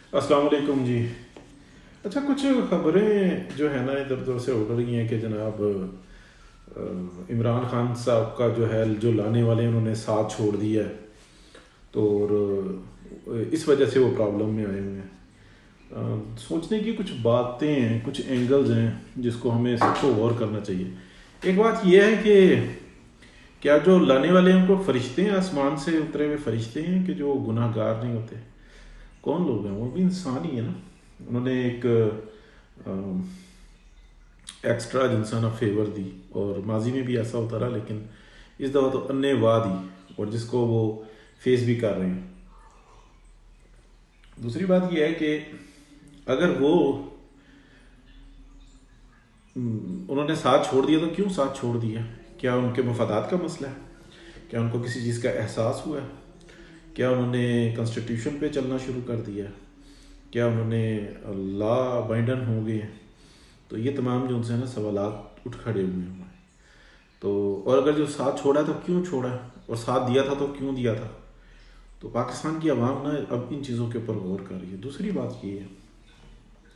अस्सलाम वालेकुम जी। अच्छा, कुछ खबरें जो है ना इधर उधर से उड़ रही हैं कि जनाब इमरान खान साहब का जो है जो लाने वाले हैं उन्होंने साथ छोड़ दिया है। तो और इस वजह से वो प्रॉब्लम में आए हुए हैं। सोचने की कुछ बातें हैं, कुछ एंगल्स हैं जिसको हमें सबको गौर करना चाहिए। एक बात यह है कि क्या जो लाने वाले हैं उनको फरिश्ते हैं, आसमान से उतरे हुए फरिश्ते हैं कि जो गुनाहगार नहीं होते? कौन लोग हैं? वो भी इंसान ही है ना। उन्होंने एक एक्स्ट्रा इंसान फेवर दी और माजी में भी ऐसा होता रहा, लेकिन इस दफ़ा तो अन्यवाद ही, और जिसको वो फेस भी कर रहे हैं। दूसरी बात यह है कि अगर वो उन्होंने साथ छोड़ दिया तो क्यों साथ छोड़ दिया? क्या उनके मफादात का मसला है? क्या उनको किसी चीज़ का एहसास हुआ है? क्या उन्होंने कॉन्स्टिट्यूशन पे चलना शुरू कर दिया? क्या उन्होंने लॉ अबाइडन हो गए? तो ये तमाम जो उनसे है ना सवालात उठ खड़े हुए हैं। तो और अगर जो साथ छोड़ा तो क्यों छोड़ा, और साथ दिया था तो क्यों दिया था? तो पाकिस्तान की आवाम ना अब इन चीज़ों के ऊपर गौर कर रही है। दूसरी बात ये है,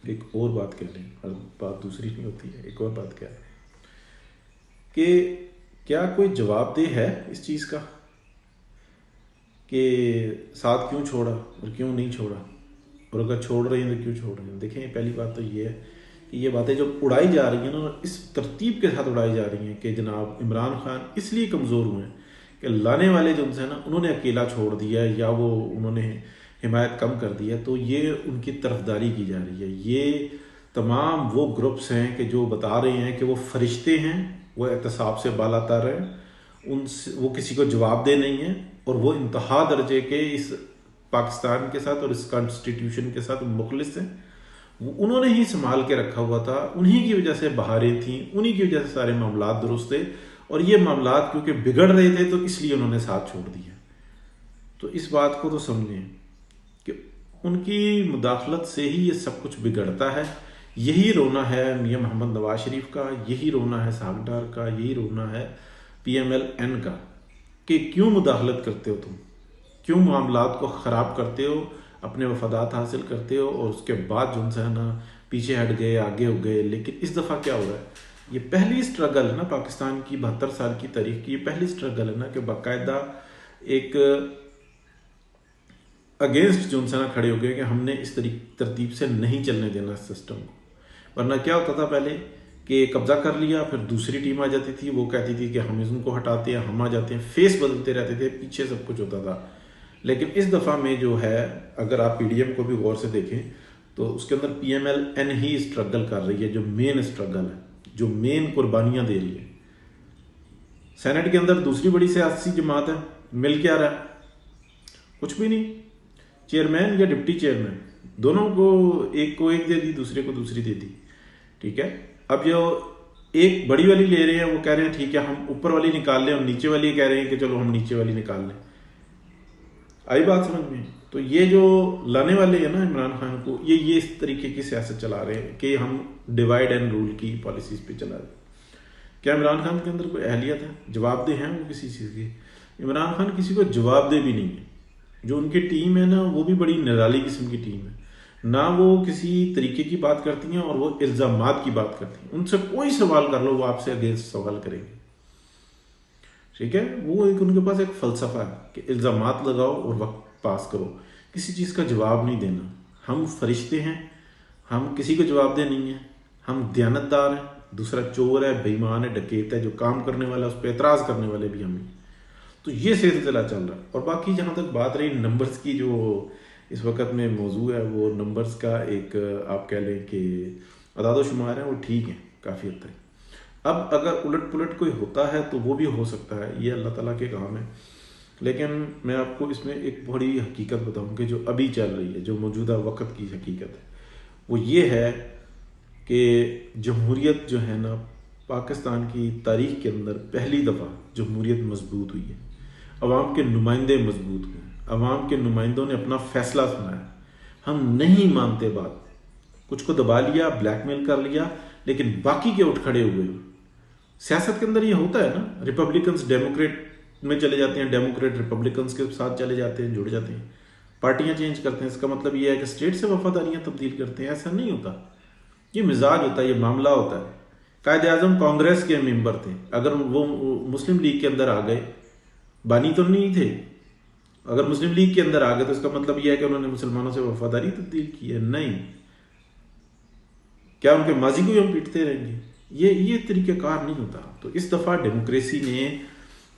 एक और बात कह लें, हर बात दूसरी नहीं होती है, एक और बात क्या है कि क्या कोई जवाबदेह है इस चीज़ का कि साथ क्यों छोड़ा और क्यों नहीं छोड़ा, और अगर छोड़ रहे हैं तो क्यों छोड़ रहे हैं? देखें, पहली बात तो ये है कि ये बातें जो उड़ाई जा रही हैं ना, इस तरतीब के साथ उड़ाई जा रही हैं कि जनाब इमरान खान इसलिए कमज़ोर हुए हैं कि लाने वाले जो उनसे ना उन्होंने अकेला छोड़ दिया या वो उन्होंने हिमायत कम कर दिया, तो ये उनकी तरफदारी की जा रही है। ये तमाम वो ग्रुप्स हैं कि जो बता रहे हैं कि वो फरिश्ते हैं, वो एहतसाब से बालातर हैं, उनसे वो किसी को जवाबदेह नहीं है, और वो इंतहा दर्जे के इस पाकिस्तान के साथ और इस कॉन्स्टिट्यूशन के साथ मुखलिस हैं। उन्होंने ही संभाल के रखा हुआ था, उन्हीं की वजह से बहारें थी, उन्हीं की वजह से सारे मामलात दुरुस्त थे, और ये मामलात क्योंकि बिगड़ रहे थे तो इसलिए उन्होंने साथ छोड़ दिया। तो इस बात को तो समझें कि उनकी मुदाखलत से ही ये सब कुछ बिगड़ता है। यही रोना है मियां मोहम्मद नवाज शरीफ का, यही रोना है सागडार का, यही रोना है PMLN का कि क्यों मुदाखलत करते हो तुम, क्यों मामलात को ख़राब करते हो, अपने वफादात हासिल करते हो, और उसके बाद जो है ना पीछे हट गए, आगे हो गए। लेकिन इस दफ़ा क्या हो रहा है, ये पहली स्ट्रगल है ना पाकिस्तान की 72 साल की तारीख की, ये पहली स्ट्रगल है ना कि बाकायदा एक अगेंस्ट जो ना खड़े हो गए कि हमने इस तरतीब से नहीं चलने देना सिस्टम को। वरना क्या होता था पहले कि कब्जा कर लिया, फिर दूसरी टीम आ जाती थी, वो कहती थी कि हम इनको हटाते हैं, हम आ जाते हैं, फेस बदलते रहते थे, पीछे सब कुछ होता था। लेकिन इस दफ़ा में जो है, अगर आप PDM को भी गौर से देखें तो उसके अंदर PMLN ही स्ट्रगल कर रही है, जो मेन स्ट्रगल है, जो मेन कुर्बानियां दे रही है। सेनेट के अंदर दूसरी बड़ी सियासी जमात है, मिल क्या रहा है? कुछ भी नहीं। चेयरमैन या डिप्टी चेयरमैन दोनों को एक दे दी, दूसरे को दूसरी दे दी। ठीक है, अब जो एक बड़ी वाली ले रहे हैं वो कह रहे हैं ठीक है हम ऊपर वाली निकाल लें, और नीचे वाली कह रहे हैं कि चलो हम नीचे वाली निकाल लें। आई बात समझ में? तो ये जो लाने वाले हैं ना इमरान खान को, ये इस तरीके की सियासत चला रहे हैं कि हम डिवाइड एंड रूल की पॉलिसीज पे चला रहे हैं। क्या इमरान खान के अंदर कोई अहलियत है? जवाबदेह हैं वो किसी चीज़ की? इमरान खान किसी को जवाबदेह भी नहीं है। जो उनकी टीम है ना, वो भी बड़ी निराली किस्म की टीम है ना। वो किसी तरीके की बात करती हैं और वो इल्ज़ामात की बात करती हैं। उनसे कोई सवाल कर लो, वो आपसे अगेंस्ट सवाल करेंगे। ठीक है, वो एक उनके पास एक फ़लसफ़ा है कि इल्ज़ामात लगाओ और वक्त पास करो, किसी चीज़ का जवाब नहीं देना। हम फरिश्ते हैं, हम किसी को जवाबदेह नहीं है, हम दयानतदार हैं। दूसरा चोर है, बेईमान है, डकैत है, जो काम करने वाला है उस पर एतराज़ करने वाले भी हम हैं। तो ये सिलसिला चल रहा है। और बाकी जहाँ तक बात रही नंबर्स की, जो इस वक्त में मौजू है, वो नंबर्स का एक आप कह लें कि अदाद-ओ-शुमार है, वो ठीक है काफ़ी हद तक। अब अगर उलट पुलट कोई होता है तो वो भी हो सकता है, ये अल्लाह ताला के काम है। लेकिन मैं आपको इसमें एक बड़ी हकीकत बताऊं कि जो अभी चल रही है, जो मौजूदा वक्त की हकीकत है, वो ये है कि जमहूरियत जो है ना, पाकिस्तान की तारीख के अंदर पहली दफ़ा जमहूरियत मजबूत हुई है। अवाम के नुमाइंदे मजबूत हुए, अवाम के नुमाइंदों ने अपना फैसला सुनाया। हम नहीं मानते बात, कुछ को दबा लिया, ब्लैकमेल कर लिया, लेकिन बाकी के उठ खड़े हुए। सियासत के अंदर ये होता है ना, रिपब्लिकन्स डेमोक्रेट में चले जाते हैं, डेमोक्रेट रिपब्लिकन्स के साथ चले जाते हैं, जुड़ जाते हैं। पार्टियां चेंज करते हैं इसका मतलब ये है कि स्टेट से वफादारियां तब्दील करते हैं, ऐसा नहीं होता। ये मिजाज होता है, ये मामला होता है। कायदे आजम कांग्रेस के मेंबर थे, अगर वो मुस्लिम लीग के अंदर आ गए, बानी तो नहीं थे, अगर मुस्लिम लीग के अंदर आ गए तो इसका मतलब यह है कि उन्होंने मुसलमानों से वफादारी तब्दील की है? नहीं। क्या उनके माजी को ही हम पीटते रहेंगे? ये तरीक़ेकार नहीं होता। तो इस दफ़ा डेमोक्रेसी ने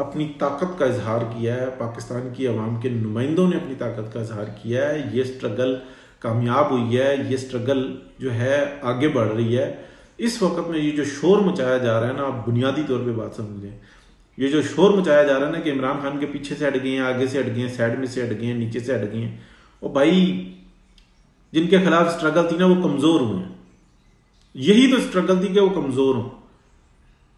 अपनी ताकत का इजहार किया है, पाकिस्तान की आवाम के नुमाइंदों ने अपनी ताकत का इजहार किया है। ये स्ट्रगल कामयाब हुई है, ये स्ट्रगल जो है आगे बढ़ रही है। इस वक्त में ये जो शोर मचाया जा रहा है ना, आप बुनियादी तौर पे बात समझें, ये जो शोर मचाया जा रहा है ना कि इमरान खान के पीछे से हट गए हैं, आगे से हट गए हैं, साइड में से हट गए हैं, नीचे से हट गए हैं, और भाई जिनके खिलाफ स्ट्रगल थी ना वो कमज़ोर हुए हैं। यही तो स्ट्रगल थी कि वो कमज़ोर हों,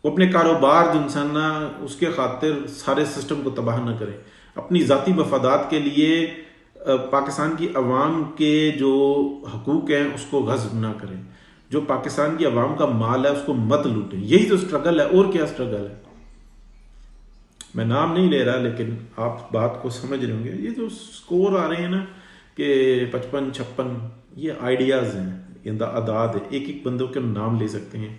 वो अपने कारोबार जो इंसान ना उसके खातिर सारे सिस्टम को तबाह ना करें, अपनी ज़ाती मफादात के लिए पाकिस्तान की अवाम के जो हकूक़ हैं उसको गज़ब ना करें, जो पाकिस्तान की अवाम का माल है उसको मत लूटें। यही तो स्ट्रगल है, और क्या स्ट्रगल है? मैं नाम नहीं ले रहा, लेकिन आप बात को समझ रहे होंगे। ये जो स्कोर आ रहे हैं ना कि 55, 56, ये आइडियाज़ हैं, ये आदाद है। एक एक बंदों के नाम ले सकते हैं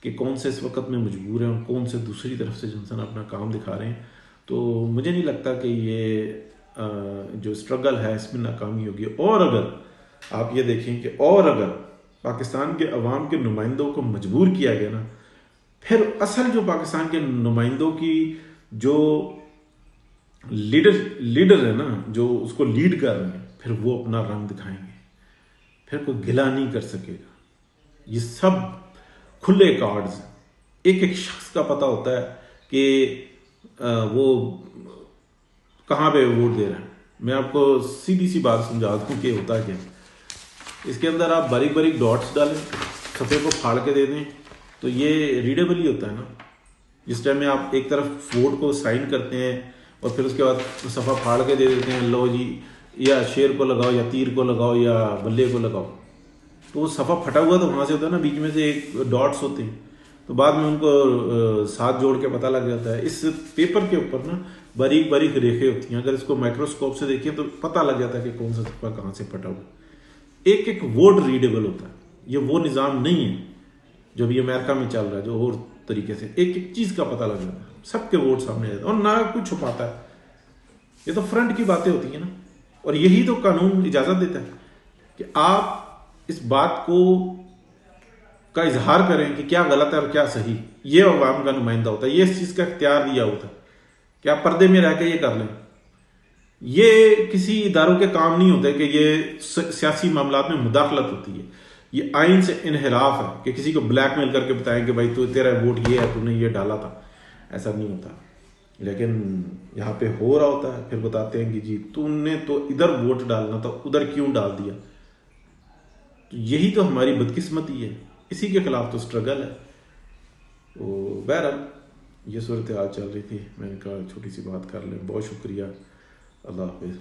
कि कौन से इस वक्त में मजबूर हैं और कौन से दूसरी तरफ से इंसान अपना काम दिखा रहे हैं। तो मुझे नहीं लगता कि ये जो स्ट्रगल है इसमें नाकामी होगी। और अगर आप ये देखें कि और अगर पाकिस्तान के अवाम के नुमाइंदों को मजबूर किया गया ना, फिर असल जो पाकिस्तान के नुमाइंदों की जो लीडर है ना, जो उसको लीड कर रहे हैं, फिर वो अपना रंग दिखाएंगे, फिर कोई गिला नहीं कर सकेगा। ये सब खुले कार्ड्स, एक एक शख्स का पता होता है कि वो कहाँ पे वोट दे रहा है। मैं आपको सीधी सी बात समझा दूँ कि होता क्या। इसके अंदर आप बारीक बारीक डॉट्स डालें, सफ़े को फाड़ के दे दें, तो ये रीडेबल ही होता है ना। जिस टाइम में आप एक तरफ वोट को साइन करते हैं और फिर उसके बाद सफ़ा फाड़ के दे देते हैं, लो जी, या शेर को लगाओ या तीर को लगाओ या बल्ले को लगाओ, तो वो सफ़ा फटा हुआ तो वहाँ से होता है ना, बीच में से एक डॉट्स होते हैं, तो बाद में उनको साथ जोड़ के पता लग जाता है। इस पेपर के ऊपर ना बारीक बारीक रेखे होती हैं, अगर इसको माइक्रोस्कोप से देखें तो पता लग जाता है कि कौन सा सफ़ा कहाँ से फटा हुआ। एक एक वोट रीडेबल होता है। ये वो निज़ाम नहीं है जो भी अमेरिका में चल रहा है, जो और तरीके से एक एक चीज़ का पता लग जाता है, सबके वोट सामने आ जाते हैं और ना कुछ छुपाता है। ये तो फ्रंट की बातें होती हैं ना, और यही तो कानून इजाज़त देता है कि आप इस बात को का इजहार करें कि क्या गलत है और क्या सही। ये अवाम का नुमाइंदा होता है, ये इस चीज़ का इख्तियार दिया होता है कि आप पर्दे में रह के ये कर लें। ये किसी इदारों के काम नहीं होते कि ये सियासी मामलात में मुदाखलत होती है। ये आइन से इनहिराफ है कि किसी को ब्लैकमेल करके बताएं कि भाई तो तेरा वोट ये है, तूने ये डाला था। ऐसा नहीं होता, लेकिन यहाँ पे हो रहा होता है। फिर बताते हैं कि जी तूने तो इधर वोट डालना था, उधर क्यों डाल दिया। तो यही तो हमारी बदकिस्मती है, इसी के खिलाफ तो स्ट्रगल है। तो बहरहाल ये सूरत हाल चल रही थी, मैंने कहा छोटी सी बात कर लें। बहुत शुक्रिया, अल्लाह हाफिज़।